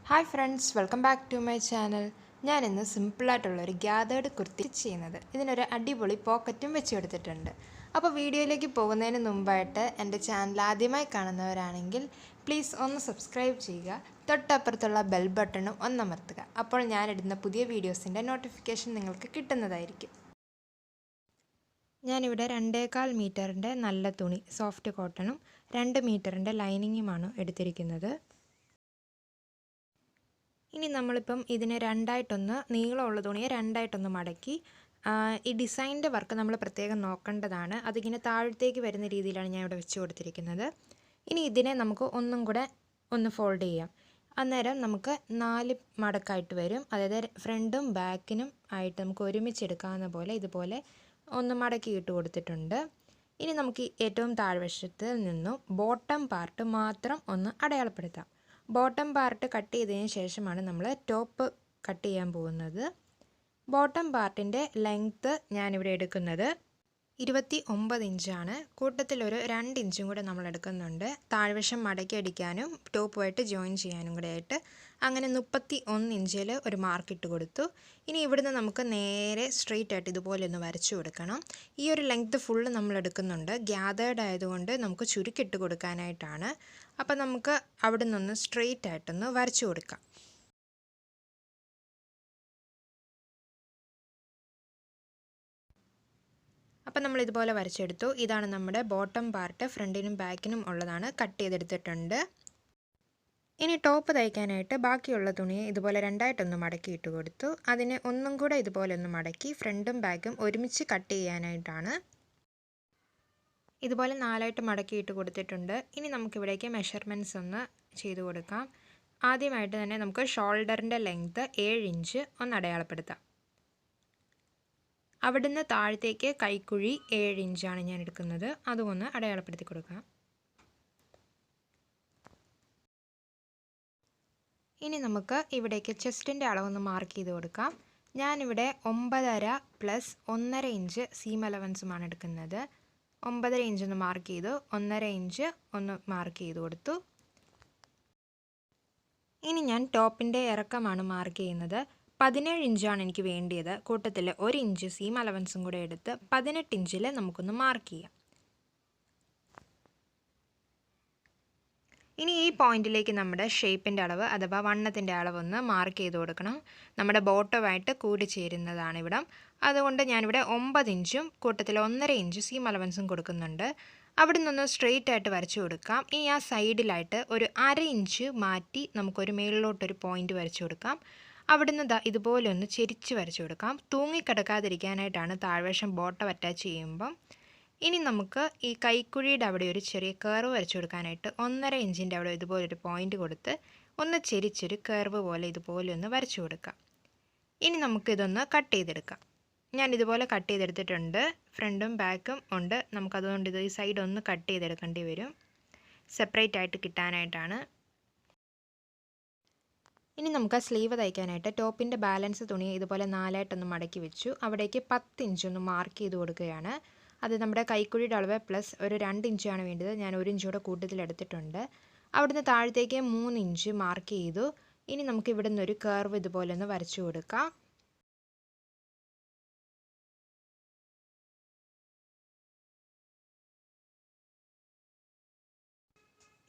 Hi friends, welcome back to my channel. ഞാൻ ഇന്ന് സിമ്പിളായിട്ടുള്ളൊരു ഗ്യാതേർഡ് കുർത്തി ചെയ്യുന്നത്. ഇതിനൊരു അടിപൊളി പോക്കറ്റും വെച്ച് കൊടുത്തിട്ടുണ്ട്. അപ്പോൾ വീഡിയോയിലേക്ക് പോകുന്നതിന് മുമ്പായിട്ട് എൻ്റെ ചാനൽ ആദ്യമായി കാണുന്നവരാണെങ്കിൽ പ്ലീസ് ഒന്ന് സബ്സ്ക്രൈബ് ചെയ്യുക. തൊട്ടപ്പുറത്തുള്ള ബെൽ ബട്ടണും ഒന്നമർത്തുക. അപ്പോൾ ഞാനിടുന്ന പുതിയ വീഡിയോസിൻ്റെ നോട്ടിഫിക്കേഷൻ നിങ്ങൾക്ക് കിട്ടുന്നതായിരിക്കും. ഞാനിവിടെ 2.25 മീറ്ററിൻ്റെ നല്ല തുണി സോഫ്റ്റ് കോട്ടണും 2 മീറ്ററിൻ്റെ ലൈനിങ്ങുമാണ് എടുത്തിരിക്കുന്നത്. ഇനി നമ്മളിപ്പം ഇതിനെ രണ്ടായിട്ടൊന്ന് നീളമുള്ള തുണിയെ രണ്ടായിട്ടൊന്ന് മടക്കി ഈ ഡിസൈനിൻ്റെ വർക്ക് നമ്മൾ പ്രത്യേകം നോക്കേണ്ടതാണ്. അതിങ്ങനെ താഴത്തേക്ക് വരുന്ന രീതിയിലാണ് ഞാൻ ഇവിടെ വെച്ച് കൊടുത്തിരിക്കുന്നത്. ഇനി ഇതിനെ നമുക്ക് ഒന്നും കൂടെ ഒന്ന് ഫോൾഡ് ചെയ്യാം. അന്നേരം നമുക്ക് 4 മടക്കായിട്ട് വരും. അതായത് ഫ്രണ്ടും ബാക്കിനും ആയിട്ട് നമുക്ക് ഒരുമിച്ചെടുക്കാവുന്ന പോലെ ഇതുപോലെ ഒന്ന് മടക്കി ഇട്ട് കൊടുത്തിട്ടുണ്ട്. ഇനി നമുക്ക് ഏറ്റവും താഴ്വശത്ത് നിന്നും ബോട്ടം പാർട്ട് മാത്രം ഒന്ന് അടയാളപ്പെടുത്താം. ബോട്ടം പാർട്ട് കട്ട് ചെയ്തതിന് ശേഷമാണ് നമ്മൾ ടോപ്പ് കട്ട് ചെയ്യാൻ പോകുന്നത്. ബോട്ടം പാർട്ടിൻ്റെ ലെങ്ത്ത് ഞാനിവിടെ എടുക്കുന്നത് 29 ഇഞ്ചാണ്. കൂട്ടത്തിലൊരു 2 ഇഞ്ചും കൂടെ നമ്മൾ എടുക്കുന്നുണ്ട്. താഴ്വശം മടക്കി അടിക്കാനും ടോപ്പുമായിട്ട് ജോയിൻ ചെയ്യാനും കൂടെ ആയിട്ട്. അങ്ങനെ 31 ഇഞ്ചിൽ ഒരു മാർക്ക് ഇട്ട് കൊടുത്തു. ഇനി ഇവിടുന്ന് നമുക്ക് നേരെ സ്ട്രെയിറ്റ് ആയിട്ട് ഇതുപോലെ ഒന്ന് വരച്ചു കൊടുക്കണം. ഈ ഒരു ലെങ്ത്ത് ഫുള്ള് നമ്മൾ എടുക്കുന്നുണ്ട്. ഗ്യാതേർഡ് ആയതുകൊണ്ട് നമുക്ക് ചുരുക്കിട്ട് കൊടുക്കാനായിട്ടാണ്. അപ്പം നമുക്ക് അവിടെ നിന്നൊന്ന് സ്ട്രെയിറ്റ് ആയിട്ടൊന്ന് വരച്ചു കൊടുക്കാം. അപ്പം നമ്മൾ ഇതുപോലെ വരച്ചെടുത്തു. ഇതാണ് നമ്മുടെ ബോട്ടം പാർട്ട്. ഫ്രണ്ടിനും ബാക്കിനും ഉള്ളതാണ്. കട്ട് ചെയ്തെടുത്തിട്ടുണ്ട്. ഇനി ടോപ്പ് തയ്ക്കാനായിട്ട് ബാക്കിയുള്ള തുണിയെ ഇതുപോലെ രണ്ടായിട്ടൊന്ന് മടക്കി ഇട്ട് കൊടുത്തു. അതിനെ ഒന്നും കൂടെ ഇതുപോലെ ഒന്ന് മടക്കി ഫ്രണ്ടും ബാക്കും ഒരുമിച്ച് കട്ട് ചെയ്യാനായിട്ടാണ്. ഇതുപോലെ 4ആയിട്ട് മടക്കി ഇട്ട് കൊടുത്തിട്ടുണ്ട്. ഇനി നമുക്കിവിടേക്ക് മെഷർമെൻറ്റ്സ് ഒന്ന് ചെയ്ത് കൊടുക്കാം. ആദ്യമായിട്ട് തന്നെ നമുക്ക് ഷോൾഡറിൻ്റെ ലെങ്ത്ത് 7 ഇഞ്ച് ഒന്ന് അടയാളപ്പെടുത്താം. അവിടുന്ന് താഴത്തേക്ക് കൈക്കുഴി 7 ഇഞ്ചാണ് ഞാൻ എടുക്കുന്നത്. അതും ഒന്ന് അടയാളപ്പെടുത്തി കൊടുക്കാം. ഇനി നമുക്ക് ഇവിടേക്ക് ചെസ്റ്റിൻ്റെ അളവൊന്ന് മാർക്ക് ചെയ്ത് കൊടുക്കാം. ഞാനിവിടെ 9.5 + 1.5 ഇഞ്ച് സീം അലവൻസുമാണ് എടുക്കുന്നത്. 9.5 ഇഞ്ച് ഒന്ന് മാർക്ക് ചെയ്തു. 1.5 ഇഞ്ച് ഒന്ന് മാർക്ക് ചെയ്ത് കൊടുത്തു. ഇനി ഞാൻ ടോപ്പിൻ്റെ ഇറക്കമാണ് മാർക്ക് ചെയ്യുന്നത്. 17 ഇഞ്ചാണ് എനിക്ക് വേണ്ടിയത്. കൂട്ടത്തിൽ 1 ഇഞ്ച് സീം അലവൻസും കൂടെ എടുത്ത് 18 ഇഞ്ചിൽ നമുക്കൊന്ന് മാർക്ക് ചെയ്യാം. ഇനി ഈ പോയിന്റിലേക്ക് നമ്മുടെ ഷേപ്പിൻ്റെ അളവ് അഥവാ വണ്ണത്തിൻ്റെ അളവൊന്ന് മാർക്ക് ചെയ്ത് കൊടുക്കണം. നമ്മുടെ ബോട്ടമായിട്ട് കൂടി ചേരുന്നതാണ് ഇവിടം. അതുകൊണ്ട് ഞാനിവിടെ 9 ഇഞ്ചും കൂട്ടത്തിൽ 1.5 ഇഞ്ച് സീം അലവൻസും കൊടുക്കുന്നുണ്ട്. അവിടെ നിന്ന് സ്ട്രെയിറ്റ് ആയിട്ട് വരച്ചു കൊടുക്കാം. ഇനി ആ സൈഡിലായിട്ട് ഒരു 1/2 ഇഞ്ച് മാറ്റി നമുക്കൊരു മേളിലോട്ടൊരു പോയിന്റ് വരച്ചു കൊടുക്കാം. അവിടുന്ന് ഇതുപോലെ ഒന്ന് ചെരിച്ച് വരച്ചു കൊടുക്കാം. തൂങ്ങിക്കിടക്കാതിരിക്കാനായിട്ടാണ് താഴ്വശം ബോട്ടം അറ്റാച്ച് ചെയ്യുമ്പം. ഇനി നമുക്ക് ഈ കൈക്കുഴിയുടെ അവിടെ ഒരു ചെറിയ കർവ് വരച്ചു കൊടുക്കാനായിട്ട് 1.5 ഇഞ്ചിൻ്റെ അവിടെ ഇതുപോലൊരു പോയിന്റ് കൊടുത്ത് ഒന്ന് ചെരിച്ചൊരു കർവ് പോലെ ഇതുപോലെ ഒന്ന് വരച്ചു കൊടുക്കാം. ഇനി നമുക്കിതൊന്ന് കട്ട് ചെയ്തെടുക്കാം. ഞാൻ ഇതുപോലെ കട്ട് ചെയ്തെടുത്തിട്ടുണ്ട്. ഫ്രണ്ടും ബാക്കും ഉണ്ട്. നമുക്കതുകൊണ്ട് ഇത് ഈ സൈഡ് ഒന്ന് കട്ട് ചെയ്തെടുക്കേണ്ടി വരും. സെപ്പറേറ്റ് ആയിട്ട് കിട്ടാനായിട്ടാണ്. ഇനി നമുക്ക് സ്ലീവ് തയ്ക്കാനായിട്ട് ടോപ്പിൻ്റെ ബാലൻസ് തുണി ഇതുപോലെ 4ആയിട്ടൊന്ന് മടക്കി വെച്ചു. അവിടേക്ക് 10 ഇഞ്ചൊന്ന് മാർക്ക് ചെയ്ത് കൊടുക്കുകയാണ്. അത് നമ്മുടെ കൈക്കുഴിയുടെ അളവ് പ്ലസ് ഒരു 2 ഇഞ്ചാണ് വേണ്ടത്. ഞാൻ 1 ഇഞ്ച് കൂടെ കൂട്ടത്തിലെടുത്തിട്ടുണ്ട്. അവിടുന്ന് താഴത്തേക്ക് 3 ഇഞ്ച് മാർക്ക് ചെയ്തു. ഇനി നമുക്ക് ഇവിടെ നിന്നൊരു കർവ് ഇതുപോലെ ഒന്ന് വരച്ചു കൊടുക്കാം.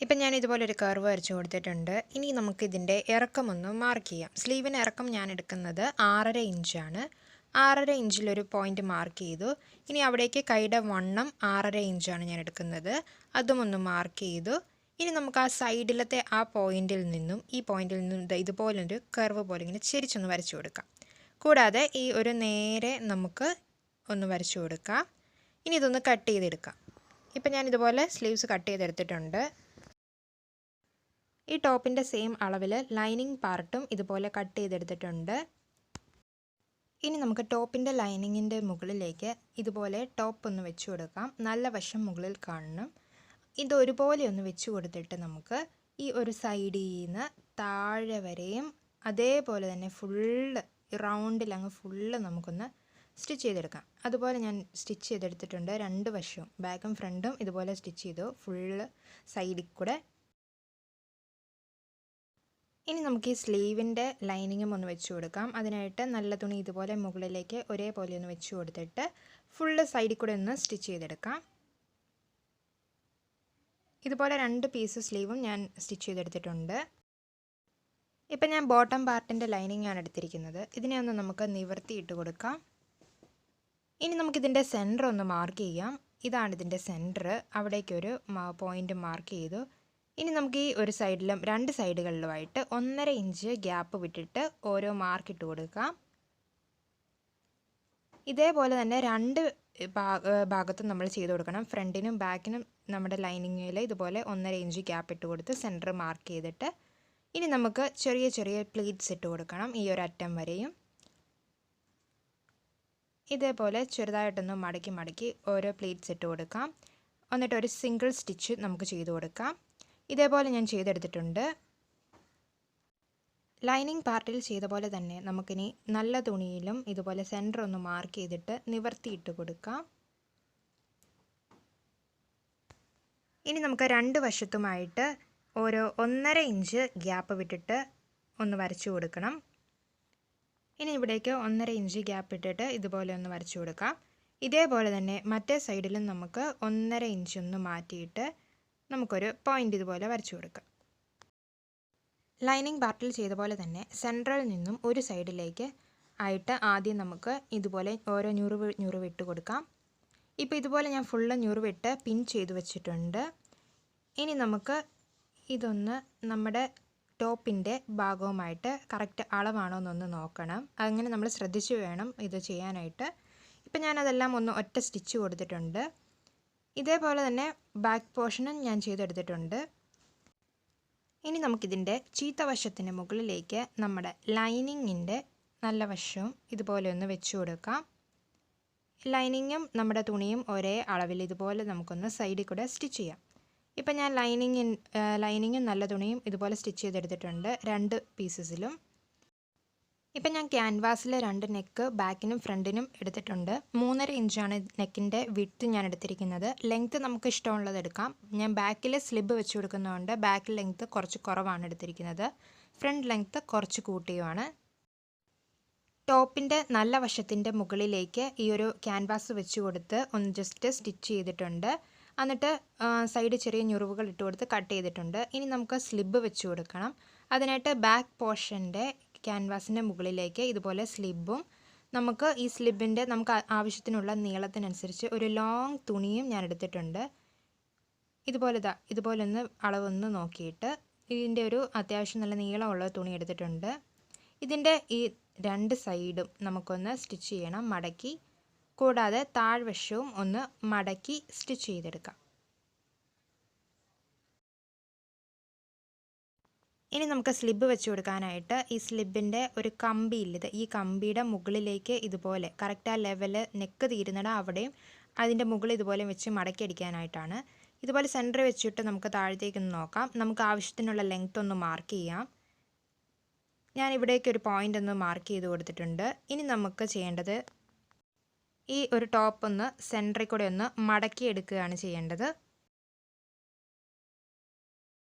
ഇപ്പം ഞാൻ ഇതുപോലൊരു കർവ് വരച്ചു കൊടുത്തിട്ടുണ്ട്. ഇനി നമുക്കിതിൻ്റെ ഇറക്കമൊന്ന് മാർക്ക് ചെയ്യാം. സ്ലീവിന് ഇറക്കം ഞാൻ എടുക്കുന്നത് 6.5 ഇഞ്ചാണ്. 6.5 ഇഞ്ചിലൊരു പോയിന്റ് മാർക്ക് ചെയ്തു. ഇനി അവിടേക്ക് കൈയുടെ വണ്ണം 6.5 ഇഞ്ചാണ് ഞാൻ എടുക്കുന്നത്. അതും ഒന്ന് മാർക്ക് ചെയ്തു. ഇനി നമുക്ക് ആ സൈഡിലത്തെ ആ പോയിന്റിൽ നിന്നും ഈ പോയിന്റിൽ നിന്നും ഇതുപോലൊരു കർവ് പോലെ ഇങ്ങനെ ചെരിച്ചൊന്ന് വരച്ചു കൊടുക്കാം. കൂടാതെ ഈ ഒരു നേരെ നമുക്ക് ഒന്ന് വരച്ചു കൊടുക്കാം. ഇനി ഇതൊന്ന് കട്ട് ചെയ്തെടുക്കാം. ഇപ്പം ഞാൻ ഇതുപോലെ സ്ലീവ്സ് കട്ട് ചെയ്തെടുത്തിട്ടുണ്ട്. ഈ ടോപ്പിൻ്റെ സെയിം അളവിൽ ലൈനിങ് പാർട്ടും ഇതുപോലെ കട്ട് ചെയ്തെടുത്തിട്ടുണ്ട്. ഇനി നമുക്ക് ടോപ്പിൻ്റെ ലൈനിങ്ങിൻ്റെ മുകളിലേക്ക് ഇതുപോലെ ടോപ്പ് ഒന്ന് വെച്ച് കൊടുക്കാം. നല്ല വശം മുകളിൽ കാണണം. ഇത് ഒരുപോലെ ഒന്ന് വെച്ച് കൊടുത്തിട്ട് നമുക്ക് ഈ ഒരു സൈഡിൽ നിന്ന് താഴെ വരെയും അതേപോലെ തന്നെ ഫുള്ള് റൗണ്ടിൽ അങ്ങ് ഫുള്ള് നമുക്കൊന്ന് സ്റ്റിച്ച് ചെയ്തെടുക്കാം. അതുപോലെ ഞാൻ സ്റ്റിച്ച് ചെയ്തെടുത്തിട്ടുണ്ട്. 2 വശവും ബാക്കും ഫ്രണ്ടും ഇതുപോലെ സ്റ്റിച്ച് ചെയ്തു ഫുള്ള് സൈഡിൽ കൂടെ. ഇനി നമുക്ക് ഈ സ്ലീവിൻ്റെ ലൈനിങ്ങും ഒന്ന് വെച്ച് കൊടുക്കാം. അതിനായിട്ട് നല്ല തുണി ഇതുപോലെ മുകളിലേക്ക് ഒരേപോലെ ഒന്ന് വെച്ച് കൊടുത്തിട്ട് ഫുള്ള് സൈഡിൽ കൂടെ ഒന്ന് സ്റ്റിച്ച് ചെയ്തെടുക്കാം. ഇതുപോലെ 2 പീസ് സ്ലീവും ഞാൻ സ്റ്റിച്ച് ചെയ്തെടുത്തിട്ടുണ്ട്. ഇപ്പം ഞാൻ ബോട്ടം പാർട്ടിൻ്റെ ലൈനിങ് ആണ് എടുത്തിരിക്കുന്നത്. ഇതിനെ ഒന്ന് നമുക്ക് നിവർത്തിയിട്ട് കൊടുക്കാം. ഇനി നമുക്കിതിൻ്റെ സെൻറ്റർ ഒന്ന് മാർക്ക് ചെയ്യാം. ഇതാണ് ഇതിൻ്റെ സെൻറ്റർ. അവിടേക്കൊരു പോയിൻ്റ് മാർക്ക് ചെയ്തു. ഇനി നമുക്ക് ഈ ഒരു സൈഡിലും 2 സൈഡുകളിലുമായിട്ട് 1.5 ഇഞ്ച് ഗ്യാപ്പ് വിട്ടിട്ട് ഓരോ മാർക്കിട്ട് കൊടുക്കാം. ഇതേപോലെ തന്നെ 2 ഭാഗത്തും നമ്മൾ ചെയ്ത് കൊടുക്കണം. ഫ്രണ്ടിനും ബാക്കിനും നമ്മുടെ ലൈനിങ്ങിൽ ഇതുപോലെ 1.5 ഇഞ്ച് ഗ്യാപ്പ് ഇട്ട് കൊടുത്ത് സെൻറ്റർ മാർക്ക് ചെയ്തിട്ട് ഇനി നമുക്ക് ചെറിയ ചെറിയ പ്ലീറ്റ്സ് ഇട്ട് കൊടുക്കണം. ഈ ഒരു അറ്റം വരെയും ഇതേപോലെ ചെറുതായിട്ടൊന്ന് മടക്കി ഓരോ പ്ലീറ്റ്സ് ഇട്ട് കൊടുക്കാം. എന്നിട്ട് ഒരു സിംഗിൾ സ്റ്റിച്ച് നമുക്ക് ചെയ്ത് കൊടുക്കാം. ഇതേപോലെ ഞാൻ ചെയ്തെടുത്തിട്ടുണ്ട്. ലൈനിങ് പാർട്ടിൽ ചെയ്ത പോലെ തന്നെ നമുക്കിനി നല്ല തുണിയിലും ഇതുപോലെ സെൻറ്റർ ഒന്ന് മാർക്ക് ചെയ്തിട്ട് നിവർത്തിയിട്ട് കൊടുക്കാം. ഇനി നമുക്ക് 2 വശത്തുമായിട്ട് ഓരോ 1.5 ഇഞ്ച് ഗ്യാപ്പ് വിട്ടിട്ട് ഒന്ന് വരച്ചു കൊടുക്കണം. ഇനി ഇവിടേക്ക് 1.5 ഇഞ്ച് ഗ്യാപ്പ് ഇട്ടിട്ട് ഇതുപോലെ ഒന്ന് വരച്ചു കൊടുക്കാം. ഇതേപോലെ തന്നെ മറ്റേ സൈഡിലും നമുക്ക് 1.5 ഇഞ്ച് ഒന്ന് മാറ്റിയിട്ട് നമുക്കൊരു പോയിൻ്റ് ഇതുപോലെ വരച്ചു കൊടുക്കാം. ലൈനിങ് പാർട്ടിൽ ചെയ്ത പോലെ തന്നെ സെൻട്രൽ നിന്നും ഒരു സൈഡിലേക്ക് ആയിട്ട് ആദ്യം നമുക്ക് ഇതുപോലെ ഓരോ ഞുറിവ് ഇട്ട് കൊടുക്കാം. ഇപ്പോൾ ഇതുപോലെ ഞാൻ ഫുള്ള് ഞുറിവിട്ട് പിൻ ചെയ്ത് വെച്ചിട്ടുണ്ട്. ഇനി നമുക്ക് ഇതൊന്ന് നമ്മുടെ ടോപ്പിൻ്റെ ഭാഗവുമായിട്ട് കറക്റ്റ് അളവാണോ എന്നൊന്ന് നോക്കണം. അങ്ങനെ നമ്മൾ ശ്രദ്ധിച്ച് വേണം ഇത് ചെയ്യാനായിട്ട്. ഇപ്പം ഞാനതെല്ലാം ഒന്ന് ഒറ്റ സ്റ്റിച്ച് കൊടുത്തിട്ടുണ്ട്. ഇതേപോലെ തന്നെ ബാക്ക് പോർഷനും ഞാൻ ചെയ്തെടുത്തിട്ടുണ്ട്. ഇനി നമുക്കിതിൻ്റെ ചീത്ത വശത്തിന് മുകളിലേക്ക് നമ്മുടെ ലൈനിങ്ങിൻ്റെ നല്ല വശവും ഇതുപോലെ ഒന്ന് വെച്ച് കൊടുക്കാം. ലൈനിങ്ങും നമ്മുടെ തുണിയും ഒരേ അളവിൽ ഇതുപോലെ നമുക്കൊന്ന് സൈഡിൽ കൂടെ സ്റ്റിച്ച് ചെയ്യാം. ഇപ്പം ഞാൻ ലൈനിങ്ങും നല്ല തുണിയും ഇതുപോലെ സ്റ്റിച്ച് ചെയ്തെടുത്തിട്ടുണ്ട് 2 പീസസിലും. ഇപ്പം ഞാൻ ക്യാൻവാസിൽ 2 നെക്ക് ബാക്കിനും ഫ്രണ്ടിനും എടുത്തിട്ടുണ്ട്. 3.5 ഇഞ്ചാണ് നെക്കിൻ്റെ വിഡ്ത്ത് ഞാൻ എടുത്തിരിക്കുന്നത്. ലെങ്ത്ത് നമുക്ക് ഇഷ്ടമുള്ളത് എടുക്കാം. ഞാൻ ബാക്കിൽ സ്ലിബ് വെച്ച് കൊടുക്കുന്നതുകൊണ്ട് ബാക്ക് ലെങ്ത്ത് കുറച്ച് കുറവാണ് എടുത്തിരിക്കുന്നത്. ഫ്രണ്ട് ലെങ്ത്ത് കുറച്ച് കൂട്ടിയുമാണ്. ടോപ്പിൻ്റെ നല്ല വശത്തിൻ്റെ മുകളിലേക്ക് ഈ ഒരു ക്യാൻവാസ് വെച്ച് കൊടുത്ത് ഒന്ന് ജസ്റ്റ് സ്റ്റിച്ച് ചെയ്തിട്ടുണ്ട്. എന്നിട്ട് സൈഡ് ചെറിയ ഞുറിവുകൾ ഇട്ട് കൊടുത്ത് കട്ട് ചെയ്തിട്ടുണ്ട്. ഇനി നമുക്ക് സ്ലിബ് വെച്ച് കൊടുക്കണം. അതിനായിട്ട് ബാക്ക് പോർഷൻ്റെ ക്യാൻവാസിൻ്റെ മുകളിലേക്ക് ഇതുപോലെ സ്ലിബും നമുക്ക് ഈ സ്ലിബിൻ്റെ നമുക്ക് ആവശ്യത്തിനുള്ള നീളത്തിനനുസരിച്ച് ഒരു ലോങ് തുണിയും ഞാൻ എടുത്തിട്ടുണ്ട്. ഇതുപോലെ ഒന്ന് അളവൊന്ന് നോക്കിയിട്ട് ഇതിൻ്റെ ഒരു അത്യാവശ്യം നല്ല നീളമുള്ള തുണി എടുത്തിട്ടുണ്ട്. ഇതിൻ്റെ ഈ 2 സൈഡും നമുക്കൊന്ന് സ്റ്റിച്ച് ചെയ്യണം മടക്കി. കൂടാതെ താഴ്വശവും ഒന്ന് മടക്കി സ്റ്റിച്ച് ചെയ്തെടുക്കാം. ഇനി നമുക്ക് സ്ലിബ് വെച്ച് കൊടുക്കാനായിട്ട് ഈ സ്ലിബിൻ്റെ ഒരു കമ്പിയില്ലത് ഈ കമ്പിയുടെ മുകളിലേക്ക് ഇതുപോലെ കറക്റ്റ് ആ ലെവല് നെക്ക് തീരുന്നിടം അവിടെയും അതിൻ്റെ മുകളിൽ ഇതുപോലെ വെച്ച് മടക്കി അടിക്കാനായിട്ടാണ്. ഇതുപോലെ സെൻറ്റർ വെച്ചിട്ട് നമുക്ക് താഴത്തേക്കൊന്ന് നോക്കാം. നമുക്ക് ആവശ്യത്തിനുള്ള ലെങ്ത് ഒന്ന് മാർക്ക് ചെയ്യാം. ഞാൻ ഇവിടേക്ക് ഒരു പോയിൻ്റ് ഒന്ന് മാർക്ക് ചെയ്ത് കൊടുത്തിട്ടുണ്ട്. ഇനി നമുക്ക് ചെയ്യേണ്ടത് ഈ ഒരു ടോപ്പ് ഒന്ന് സെൻറ്ററിൽ കൂടെ ഒന്ന് മടക്കി എടുക്കുകയാണ് ചെയ്യേണ്ടത്.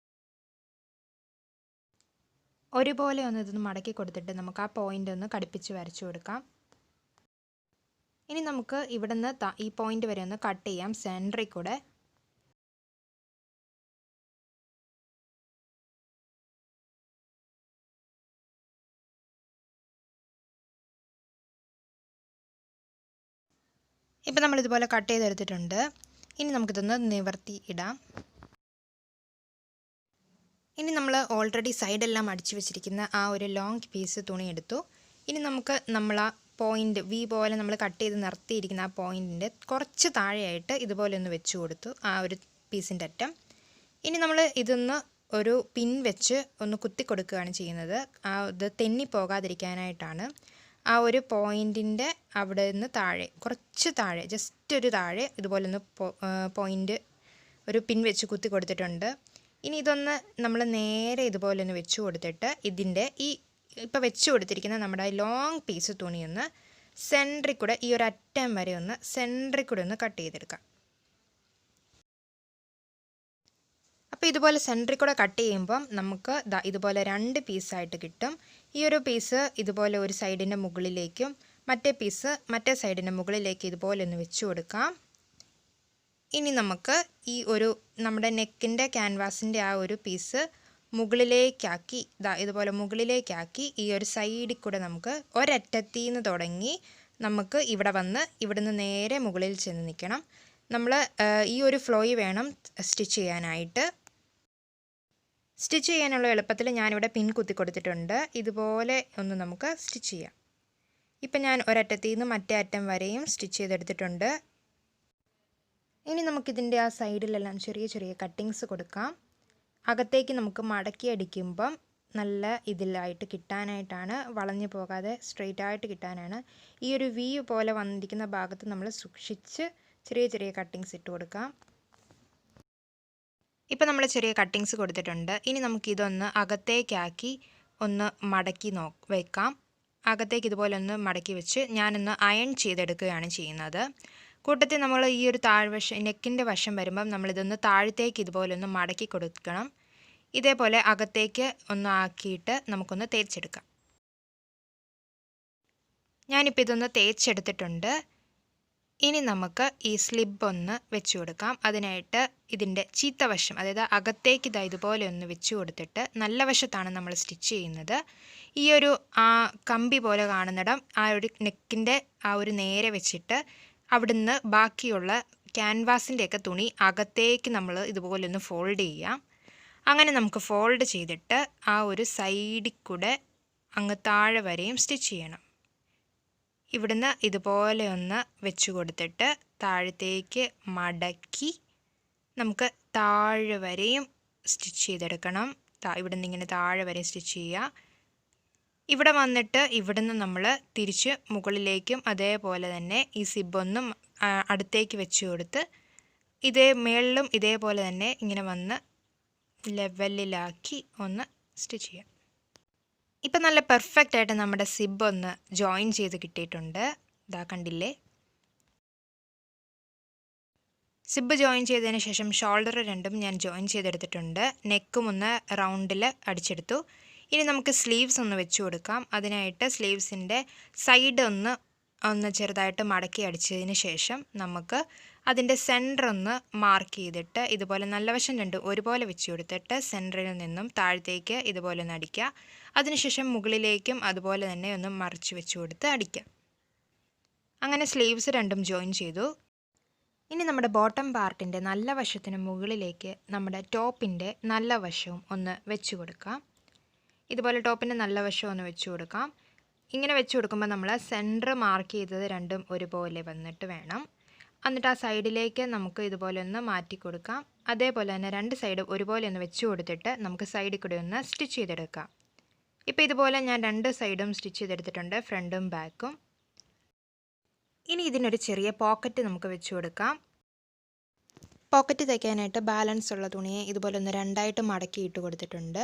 ഒരുപോലെ ഒന്ന് ഇതൊന്ന് മടക്കി കൊടുത്തിട്ട് നമുക്ക് ആ പോയിൻ്റ് ഒന്ന് കടുപ്പിച്ച് വരച്ചു കൊടുക്കാം. ഇനി നമുക്ക് ഇവിടെ നിന്ന് ഈ പോയിൻ്റ് വരെ ഒന്ന് കട്ട് ചെയ്യാം സെൻറ്ററിൽ കൂടെ. ഇപ്പം നമ്മളിതുപോലെ കട്ട് ചെയ്തെടുത്തിട്ടുണ്ട്. ഇനി നമുക്കിതൊന്ന് നിവർത്തി ഇടാം. ഇനി നമ്മൾ ഓൾറെഡി സൈഡെല്ലാം അടിച്ചു വെച്ചിരിക്കുന്ന ആ ഒരു ലോങ് പീസ് തുണി എടുത്തു. ഇനി നമുക്ക് നമ്മൾ ആ പോയിൻ്റ് വി പോലെ നമ്മൾ കട്ട് ചെയ്ത് നിർത്തിയിരിക്കുന്ന ആ പോയിൻറ്റിൻ്റെ കുറച്ച് താഴെയായിട്ട് ഇതുപോലെ ഒന്ന് വെച്ച് കൊടുത്തു ആ ഒരു പീസിൻ്റെ അറ്റം. ഇനി നമ്മൾ ഇതൊന്ന് ഒരു പിൻ വെച്ച് ഒന്ന് കുത്തി കൊടുക്കുകയാണ് ചെയ്യുന്നത്. ഇത് തെന്നി പോകാതിരിക്കാനായിട്ടാണ്. ആ ഒരു പോയിൻറ്റിൻ്റെ അവിടെ നിന്ന് താഴെ കുറച്ച് താഴെ ജസ്റ്റ് ഒരു താഴെ ഇതുപോലെ ഒന്ന് പോയിൻ്റ് ഒരു പിൻ വെച്ച് കുത്തി കൊടുത്തിട്ടുണ്ട്. ഇനി ഇതൊന്ന് നമ്മൾ നേരെ ഇതുപോലെ ഒന്ന് വെച്ച് കൊടുത്തിട്ട് ഇതിൻ്റെ ഈ ഇപ്പോൾ വെച്ച് കൊടുത്തിരിക്കുന്ന നമ്മുടെ ലോങ് പീസ് തുണിയൊന്ന് സെൻറ്ററിൽ കൂടെ ഈ ഒരു അറ്റം വരെ ഒന്ന് സെൻറ്ററിൽ കൂടെ ഒന്ന് കട്ട് ചെയ്തെടുക്കാം. അപ്പോൾ ഇതുപോലെ സെൻറ്ററിൽ കൂടെ കട്ട് ചെയ്യുമ്പം നമുക്ക് ഇതുപോലെ 2 പീസായിട്ട് കിട്ടും. ഈ ഒരു പീസ് ഇതുപോലെ ഒരു സൈഡിൻ്റെ മുകളിലേക്കും മറ്റേ പീസ് മറ്റേ സൈഡിൻ്റെ മുകളിലേക്ക് ഇതുപോലെ ഒന്ന് വെച്ച് കൊടുക്കാം. ഇനി നമുക്ക് ഈ ഒരു നമ്മുടെ നെക്കിൻ്റെ ക്യാൻവാസിൻ്റെ ആ ഒരു പീസ് മുകളിലേക്കാക്കി ഇതുപോലെ മുകളിലേക്കാക്കി ഈ ഒരു സൈഡിൽ കൂടെ നമുക്ക് ഒരറ്റത്തിൽ നിന്ന് തുടങ്ങി നമുക്ക് ഇവിടെ വന്ന് ഇവിടുന്ന് നേരെ മുകളിൽ ചെന്ന് നിൽക്കണം. നമ്മൾ ഈ ഒരു ഫ്ലോയിൽ വേണം സ്റ്റിച്ച് ചെയ്യാനായിട്ട്. സ്റ്റിച്ച് ചെയ്യാനുള്ള എളുപ്പത്തിൽ ഞാനിവിടെ പിൻ കുത്തി കൊടുത്തിട്ടുണ്ട്. ഇതുപോലെ ഒന്ന് നമുക്ക് സ്റ്റിച്ച് ചെയ്യാം. ഇപ്പം ഞാൻ ഒരറ്റത്തിൽ നിന്ന് മറ്റേ അറ്റം വരെയും സ്റ്റിച്ച് ചെയ്തെടുത്തിട്ടുണ്ട്. ഇനി നമുക്കിതിൻ്റെ ആ സൈഡിലെല്ലാം ചെറിയ ചെറിയ കട്ടിങ്സ് കൊടുക്കാം. അകത്തേക്ക് നമുക്ക് മടക്കി അടിക്കുമ്പം നല്ല ഇതിലായിട്ട് കിട്ടാനായിട്ടാണ്, വളഞ്ഞു പോകാതെ സ്ട്രെയിറ്റ് ആയിട്ട് കിട്ടാനാണ്. ഈ ഒരു വി പോലെ വന്നിരിക്കുന്ന ഭാഗത്ത് നമ്മൾ സൂക്ഷിച്ച് ചെറിയ ചെറിയ കട്ടിങ്സ് ഇട്ട് കൊടുക്കാം. ഇപ്പം നമ്മൾ ചെറിയ കട്ടിങ്സ് കൊടുത്തിട്ടുണ്ട്. ഇനി നമുക്കിതൊന്ന് അകത്തേക്കാക്കി ഒന്ന് മടക്കി വെക്കാം. അകത്തേക്ക് ഇതുപോലെ ഒന്ന് മടക്കി വെച്ച് ഞാനൊന്ന് അയൺ ചെയ്തെടുക്കുകയാണ് ചെയ്യുന്നത്. കൂട്ടത്തിൽ നമ്മൾ ഈ ഒരു താഴ്വശം നെക്കിൻ്റെ വശം വരുമ്പം നമ്മളിതൊന്ന് താഴത്തേക്ക് ഇതുപോലെ ഒന്ന് മടക്കി കൊടുക്കണം. ഇതേപോലെ അകത്തേക്ക് ഒന്ന് ആക്കിയിട്ട് നമുക്കൊന്ന് തേച്ചെടുക്കാം. ഞാനിപ്പോൾ ഇതൊന്ന് തേച്ചെടുത്തിട്ടുണ്ട്. ഇനി നമുക്ക് ഈ സ്ലിബ് ഒന്ന് വെച്ച് കൊടുക്കാം. അതിനായിട്ട് ഇതിൻ്റെ ചീത്ത വശം, അതായത് അകത്തേക്ക് ഇതുപോലെ ഒന്ന് വെച്ച് കൊടുത്തിട്ട് നല്ല വശത്താണ് നമ്മൾ സ്റ്റിച്ച് ചെയ്യുന്നത്. ഈ ഒരു കമ്പി പോലെ കാണുന്നിടം ആ ഒരു നെക്കിൻ്റെ ആ ഒരു നേരെ വെച്ചിട്ട് അവിടുന്ന് ബാക്കിയുള്ള ക്യാൻവാസിൻ്റെയൊക്കെ തുണി അകത്തേക്ക് നമ്മൾ ഇതുപോലെ ഒന്ന് ഫോൾഡ് ചെയ്യാം. അങ്ങനെ നമുക്ക് ഫോൾഡ് ചെയ്തിട്ട് ആ ഒരു സൈഡിൽ കൂടെ അങ്ങ് താഴെ വരെയും സ്റ്റിച്ച് ചെയ്യണം. ഇവിടുന്ന് ഇതുപോലെ ഒന്ന് വെച്ച് കൊടുത്തിട്ട് താഴത്തേക്ക് മടക്കി നമുക്ക് താഴെ വരെയും സ്റ്റിച്ച് ചെയ്തെടുക്കണം. ഇവിടുന്ന് ഇങ്ങനെ താഴെ വരെ സ്റ്റിച്ച് ചെയ്യുക. ഇവിടെ വന്നിട്ട് ഇവിടുന്ന് നമ്മൾ തിരിച്ച് മുകളിലേക്കും അതേപോലെ തന്നെ ഈ സിബൊന്നും അടുത്തേക്ക് വെച്ച് കൊടുത്ത് മേളിലും ഇതേപോലെ തന്നെ ഇങ്ങനെ വന്ന് ലെവലിലാക്കി ഒന്ന് സ്റ്റിച്ച് ചെയ്യാം. ഇപ്പം നല്ല പെർഫെക്റ്റ് ആയിട്ട് നമ്മുടെ സിബ് ഒന്ന് ജോയിൻ ചെയ്ത് കിട്ടിയിട്ടുണ്ട്. കണ്ടില്ലേ? സിബ് ജോയിൻ ചെയ്തതിന് ശേഷം ഷോൾഡർ രണ്ടും ഞാൻ ജോയിൻ ചെയ്തെടുത്തിട്ടുണ്ട്. നെക്കും ഒന്ന് റൗണ്ടിൽ അടിച്ചെടുത്തു. ഇനി നമുക്ക് സ്ലീവ്സ് ഒന്ന് വെച്ച് കൊടുക്കാം. അതിനായിട്ട് സ്ലീവ്സിൻ്റെ സൈഡ് ഒന്ന് ചെറുതായിട്ട് മടക്കി അടിച്ചതിന് ശേഷം നമുക്ക് അതിൻ്റെ സെൻറ്റർ ഒന്ന് മാർക്ക് ചെയ്തിട്ട് ഇതുപോലെ നല്ല വശം രണ്ടും ഒരുപോലെ വെച്ച് കൊടുത്തിട്ട് സെൻറ്ററിൽ നിന്നും താഴത്തേക്ക് ഇതുപോലെ ഒന്ന് അടിക്കുക. അതിനുശേഷം മുകളിലേക്കും അതുപോലെ തന്നെ ഒന്ന് മറിച്ച് വെച്ച് കൊടുത്ത് അടിക്കുക. അങ്ങനെ സ്ലീവ്സ് രണ്ടും ജോയിൻ ചെയ്തു. ഇനി നമ്മുടെ ബോട്ടം പാർട്ടിൻ്റെ നല്ല വശത്തിന് മുകളിലേക്ക് നമ്മുടെ ടോപ്പിൻ്റെ നല്ല വശവും ഒന്ന് വെച്ച് കൊടുക്കാം. ഇതുപോലെ ടോപ്പിൻ്റെ നല്ല വശം ഒന്ന് വെച്ച് കൊടുക്കാം. ഇങ്ങനെ വെച്ച് കൊടുക്കുമ്പോൾ നമ്മൾ സെൻറ്റർ മാർക്ക് ചെയ്തത് രണ്ടും ഒരുപോലെ വന്നിട്ട് വേണം. എന്നിട്ട് ആ സൈഡിലേക്ക് നമുക്ക് ഇതുപോലെ ഒന്ന് മാറ്റി കൊടുക്കാം. അതേപോലെ തന്നെ രണ്ട് സൈഡും ഒരുപോലെ ഒന്ന് വെച്ച് കൊടുത്തിട്ട് നമുക്ക് സൈഡിൽ കൂടെ ഒന്ന് സ്റ്റിച്ച് ചെയ്തെടുക്കാം. ഇപ്പോൾ ഇതുപോലെ ഞാൻ രണ്ട് സൈഡും സ്റ്റിച്ച് ചെയ്തെടുത്തിട്ടുണ്ട്, ഫ്രണ്ടും ബാക്കും. ഇനി ഇതിനൊരു ചെറിയ പോക്കറ്റ് നമുക്ക് വെച്ച് കൊടുക്കാം. പോക്കറ്റ് തയ്ക്കാനായിട്ട് ബാലൻസ് ഉള്ള തുണിയെ ഇതുപോലെ ഒന്ന് രണ്ടായിട്ട് മടക്കി ഇട്ട് കൊടുത്തിട്ടുണ്ട്.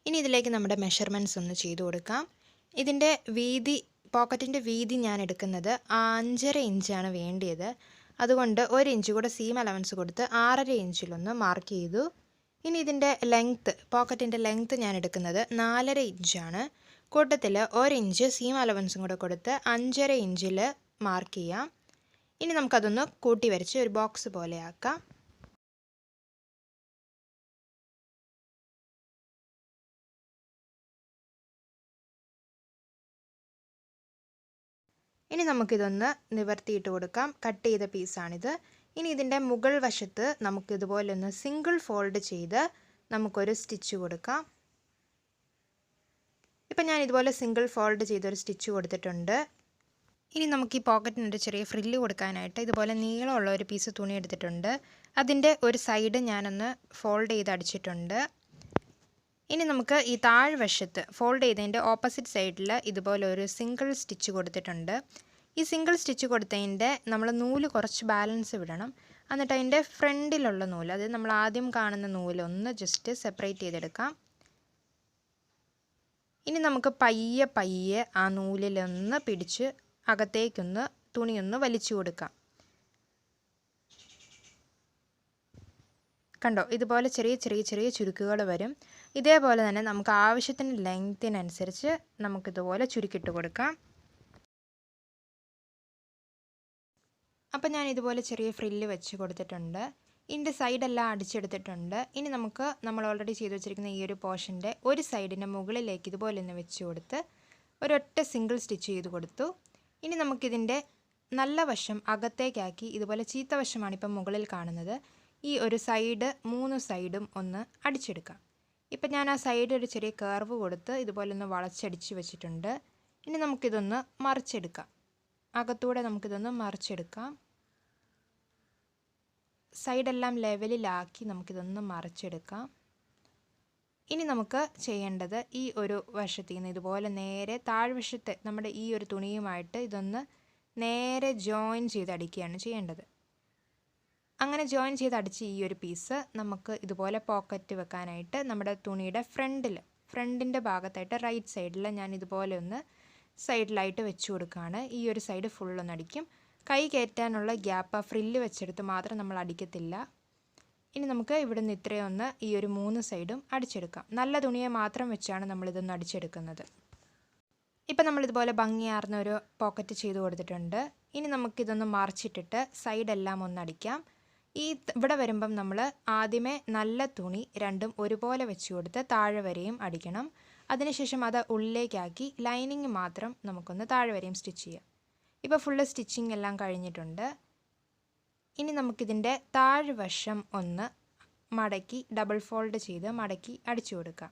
ഇനി ഇതിലേക്ക് നമ്മുടെ മെഷർമെൻറ്റ്സ് ഒന്ന് ചെയ്ത് കൊടുക്കാം. ഇതിൻ്റെ വീതി, പോക്കറ്റിൻ്റെ വീതി ഞാൻ എടുക്കുന്നത് 5.5 ഇഞ്ചാണ് വേണ്ടിയത്. അതുകൊണ്ട് 1 ഇഞ്ച് കൂടെ സീം അലവൻസ് കൊടുത്ത് 6.5 ഇഞ്ചിലൊന്ന് മാർക്ക് ചെയ്തു. ഇനി ഇതിൻ്റെ ലെങ്ത്ത്, പോക്കറ്റിൻ്റെ ലെങ്ത്ത് ഞാൻ എടുക്കുന്നത് 4.5 ഇഞ്ചാണ്. കൂട്ടത്തിൽ 1 ഇഞ്ച് സീം അലവൻസും കൂടെ കൊടുത്ത് 5.5 ഇഞ്ചിൽ മാർക്ക് ചെയ്യാം. ഇനി നമുക്കതൊന്ന് കൂട്ടി വരച്ച് ഒരു ബോക്സ് പോലെ ആക്കാം. ഇനി നമുക്കിതൊന്ന് നിവർത്തിയിട്ട് കൊടുക്കാം. കട്ട് ചെയ്ത പീസാണിത്. ഇനി ഇതിൻ്റെ മുകൾ വശത്ത് നമുക്കിതുപോലെ ഒന്ന് സിംഗിൾ ഫോൾഡ് ചെയ്ത് നമുക്കൊരു സ്റ്റിച്ച് കൊടുക്കാം. ഇപ്പം ഞാൻ ഇതുപോലെ സിംഗിൾ ഫോൾഡ് ചെയ്തൊരു സ്റ്റിച്ച് കൊടുത്തിട്ടുണ്ട്. ഇനി നമുക്ക് ഈ പോക്കറ്റിനൊരു ചെറിയ ഫ്രില്ല് കൊടുക്കാനായിട്ട് ഇതുപോലെ നീളമുള്ള ഒരു പീസ് തുണി എടുത്തിട്ടുണ്ട്. അതിൻ്റെ ഒരു സൈഡ് ഞാനൊന്ന് ഫോൾഡ് ചെയ്ത് അടിച്ചിട്ടുണ്ട്. ഇനി നമുക്ക് ഈ താഴ്വശത്ത് ഫോൾഡ് ചെയ്തതിൻ്റെ ഓപ്പോസിറ്റ് സൈഡിൽ ഇതുപോലെ ഒരു സിംഗിൾ സ്റ്റിച്ച് കൊടുത്തിട്ടുണ്ട്. ഈ സിംഗിൾ സ്റ്റിച്ച് കൊടുത്തതിൻ്റെ നമ്മൾ നൂല് കുറച്ച് ബാലൻസ് വിടണം. എന്നിട്ട് അതിൻ്റെ ഫ്രണ്ടിലുള്ള നൂല്, അതായത് നമ്മൾ ആദ്യം കാണുന്ന നൂല് ഒന്ന് ജസ്റ്റ് സെപ്പറേറ്റ് ചെയ്തെടുക്കാം. ഇനി നമുക്ക് പയ്യെ പയ്യെ ആ നൂലിലൊന്ന് പിടിച്ച് അകത്തേക്കൊന്ന് തുണിയൊന്ന് വലിച്ചു കൊടുക്കാം. കണ്ടോ, ഇതുപോലെ ചെറിയ ചെറിയ ചെറിയ ചുരുക്കുകൾ വരും. ഇതേപോലെ തന്നെ നമുക്ക് ആവശ്യത്തിന് ലെങ്ത്തിനനുസരിച്ച് നമുക്കിതുപോലെ ചുരുക്കിട്ട് കൊടുക്കാം. അപ്പം ഞാൻ ഇതുപോലെ ചെറിയ ഫ്രില്ല് വെച്ച് കൊടുത്തിട്ടുണ്ട്. ഇതിൻ്റെ സൈഡെല്ലാം അടിച്ചെടുത്തിട്ടുണ്ട്. ഇനി നമുക്ക് നമ്മൾ ഓൾറെഡി ചെയ്ത് വെച്ചിരിക്കുന്ന ഈ ഒരു പോർഷൻ്റെ ഒരു സൈഡിൻ്റെ മുകളിലേക്ക് ഇതുപോലെ ഒന്ന് വെച്ച് കൊടുത്ത് ഒരൊറ്റ സിംഗിൾ സ്റ്റിച്ച് ചെയ്ത് കൊടുത്തു. ഇനി നമുക്കിതിൻ്റെ നല്ല വശം അകത്തേക്കാക്കി ഇതുപോലെ ചീത്ത വശമാണ് ഇപ്പം മുകളിൽ കാണുന്നത്. ഈ ഒരു സൈഡ് 3 സൈഡും ഒന്ന് അടിച്ചെടുക്കാം. ഇപ്പം ഞാൻ ആ സൈഡ് ഒരു ചെറിയ കർവ് കൊടുത്ത് ഇതുപോലെ ഒന്ന് വളച്ചടിച്ച് വെച്ചിട്ടുണ്ട്. ഇനി നമുക്കിതൊന്ന് മറിച്ചെടുക്കാം. അകത്തൂടെ നമുക്കിതൊന്ന് മറിച്ചെടുക്കാം. സൈഡെല്ലാം ലെവലിലാക്കി നമുക്കിതൊന്ന് മറിച്ചെടുക്കാം. ഇനി നമുക്ക് ചെയ്യേണ്ടത് ഈ ഒരു വശത്തിൽ നിന്ന് ഇതുപോലെ നേരെ താഴ്വശത്തെ നമ്മുടെ ഈ ഒരു തുണിയുമായിട്ട് ഇതൊന്ന് നേരെ ജോയിൻ ചെയ്ത് അടിക്കുകയാണ് ചെയ്യേണ്ടത്. അങ്ങനെ ജോയിൻ ചെയ്ത് അടിച്ച് ഈ ഒരു പീസ് നമുക്ക് ഇതുപോലെ പോക്കറ്റ് വെക്കാനായിട്ട് നമ്മുടെ തുണിയുടെ ഫ്രണ്ടിൻ്റെ ഭാഗത്തായിട്ട് റൈറ്റ് സൈഡിൽ ഞാൻ ഇതുപോലെ ഒന്ന് സൈഡിലായിട്ട് വെച്ച് കൊടുക്കുകയാണ്. ഈ ഒരു സൈഡ് ഫുള്ളൊന്ന് അടിക്കും. കൈ കയറ്റാനുള്ള ഗ്യാപ്പ് ആ ഫ്രില്ല് വെച്ചെടുത്ത് മാത്രം നമ്മൾ അടിക്കത്തില്ല. ഇനി നമുക്ക് ഇവിടെ നിന്ന് ഇത്രയൊന്ന് ഈ ഒരു 3 സൈഡും അടിച്ചെടുക്കാം. നല്ല തുണിയെ മാത്രം വെച്ചാണ് നമ്മളിതൊന്ന് അടിച്ചെടുക്കുന്നത്. ഇപ്പം നമ്മളിതുപോലെ ഭംഗിയാർന്ന ഒരു പോക്കറ്റ് ചെയ്ത് കൊടുത്തിട്ടുണ്ട്. ഇനി നമുക്കിതൊന്ന് മറിച്ചിട്ടിട്ട് സൈഡെല്ലാം ഒന്ന് അടിക്കാം. ഇവിടെ വരുമ്പം നമ്മൾ ആദ്യമേ നല്ല തുണി രണ്ടും ഒരുപോലെ വെച്ച് കൊടുത്ത് താഴെ വരെയും അടിക്കണം. അതിനുശേഷം അത് ഉള്ളിലേക്കാക്കി ലൈനിങ് മാത്രം നമുക്കൊന്ന് താഴെ വരെയും സ്റ്റിച്ച് ചെയ്യാം. ഇപ്പോൾ ഫുള്ള് സ്റ്റിച്ചിങ് എല്ലാം കഴിഞ്ഞിട്ടുണ്ട്. ഇനി നമുക്കിതിൻ്റെ താഴ്വശം ഒന്ന് മടക്കി ഡബിൾ ഫോൾഡ് ചെയ്ത് മടക്കി അടിച്ചു കൊടുക്കാം.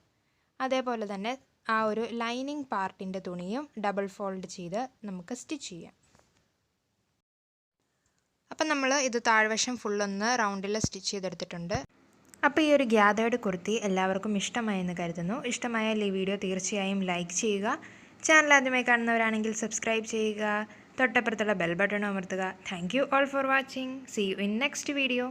അതേപോലെ തന്നെ ആ ഒരു ലൈനിങ് പാർട്ടിൻ്റെ തുണിയും ഡബിൾ ഫോൾഡ് ചെയ്ത് നമുക്ക് സ്റ്റിച്ച് ചെയ്യാം. അപ്പം നമ്മൾ ഇത് താഴ്വശം ഫുള്ളൊന്ന് റൗണ്ടിൽ സ്റ്റിച്ച് ചെയ്തെടുത്തിട്ടുണ്ട്. അപ്പോൾ ഈ ഒരു ഗ്യാതേർഡ് കുർത്തി എല്ലാവർക്കും ഇഷ്ടമായെന്ന് കരുതുന്നു. ഇഷ്ടമായാൽ ഈ വീഡിയോ തീർച്ചയായും ലൈക്ക് ചെയ്യുക. ചാനൽ ആദ്യമായി കാണുന്നവരാണെങ്കിൽ സബ്സ്ക്രൈബ് ചെയ്യുക. തൊട്ടപ്പുറത്തുള്ള ബെൽ ബട്ടൺ അമർത്തുക. Thank you all for watching. See you in next video.